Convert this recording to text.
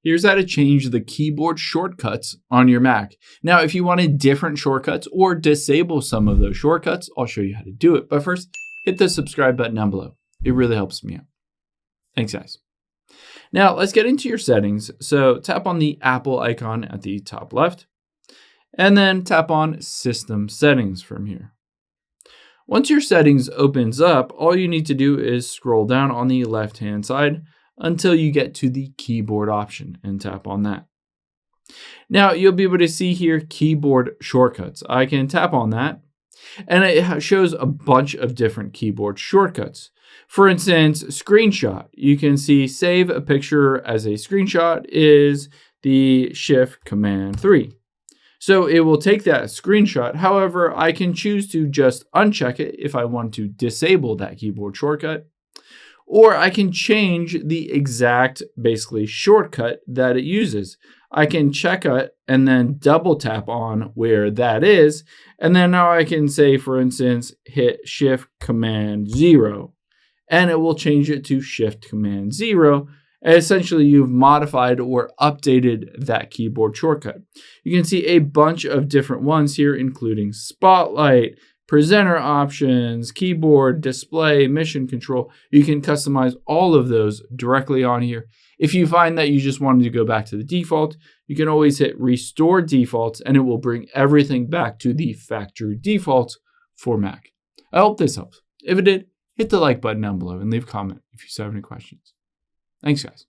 Here's how to change the keyboard shortcuts on your Mac. Now, if you wanted different shortcuts or disable some of those shortcuts, I'll show you how to do it. But first, hit the subscribe button down below. It really helps me out. Thanks, guys. Now, let's get into your settings. So tap on the Apple icon at the top left, and then tap on System Settings from here. Once your settings opens up, all you need to do is scroll down on the left-hand side until you get to the keyboard option and tap on that. Now you'll be able to see here keyboard shortcuts. I can tap on that and it shows a bunch of different keyboard shortcuts. For instance, screenshot. You can see save a picture as a screenshot is the Shift Command 3. So it will take that screenshot. However, I can choose to just uncheck it if I want to disable that keyboard shortcut. Or I can change the exact, basically, shortcut that it uses. I can check it and then double tap on where that is. And then now I can say, for instance, hit Shift Command 0. And it will change it to Shift Command 0. And essentially, you've modified or updated that keyboard shortcut. You can see a bunch of different ones here, including Spotlight, presenter options, keyboard, display, mission control. You can customize all of those directly on here. If you find that you just wanted to go back to the default, you can always hit Restore Defaults, and it will bring everything back to the factory defaults for Mac. I hope this helps. If it did, hit the like button down below and leave a comment if you still have any questions. Thanks, guys.